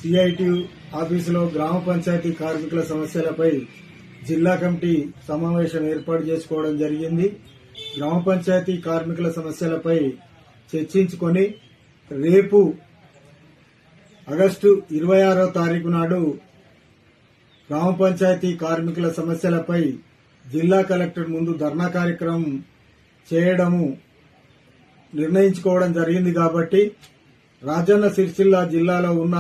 CIT ఆఫీసులో గ్రామ పంచాయతీ కార్మికుల సమస్యలపై జిల్లా కమిటీ సమావేశం ఏర్పాటు చేసుకోవడం జరిగింది. గ్రామ పంచాయతీ కార్మికుల సమస్యలపై చర్చించుకొని రేపు ఆగస్టు 26వ తారీఖు నాడు గ్రామ పంచాయతీ కార్మికుల సమస్యలపై జిల్లా కలెక్టర్ ముందు ధర్నా కార్యక్రమం చేయడము నిర్ణయించుకోవడం జరిగింది. కాబట్టి రాజన్న సిరిసిల్ల జిల్లాలో ఉన్న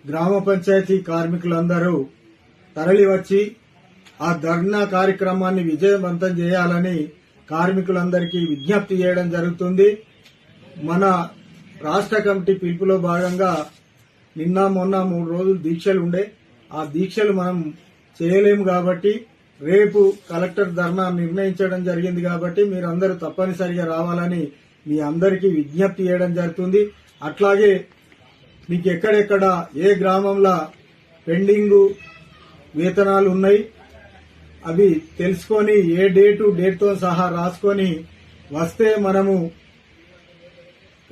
గ్రామ పంచాయతీ కార్మికులందరూ తరలివచ్చి ఆ ధర్నా కార్యక్రమాన్ని విజయవంతం చేయాలని కార్మికులందరికీ విజ్ఞప్తి చేయడం జరుగుతుంది. మన రాష్ట్ర కమిటీ పిలుపులో భాగంగా నిన్న మొన్న 3 రోజులు దీక్షలు ఉండే, ఆ దీక్షలు మనం చేయలేము కాబట్టి రేపు కలెక్టర్ ధర్నా నిర్ణయించడం జరిగింది. కాబట్టి మీరందరూ తప్పనిసరిగా రావాలని మీ అందరికీ విజ్ఞప్తి చేయడం జరుగుతుంది. అట్లాగే మీకు ఎక్కడెక్కడ ఏ గ్రామంలో పెండింగ్ వేతనాలు ఉన్నాయి అవి తెలుసుకొని ఏ డేట్తో సహా రాసుకొని వస్తే మనము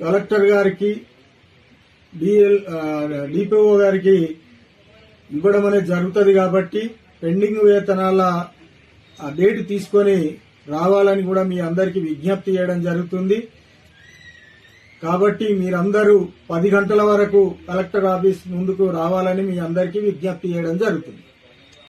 కలెక్టర్ గారికి డిపిఓ గారికి ఇవ్వడం అనేది జరుగుతుంది. కాబట్టి పెండింగ్ వేతనాల ఆ డేట్ తీసుకొని రావాలని కూడా మీ అందరికీ విజ్ఞప్తి చేయడం జరుగుతుంది. కాబట్టి మీరందరూ 10 గంటల వరకు కలెక్టర్ ఆఫీస్ ముందుకు రావాలని మీ అందరికీ విజ్ఞప్తి చేయడం జరుగుతుంది.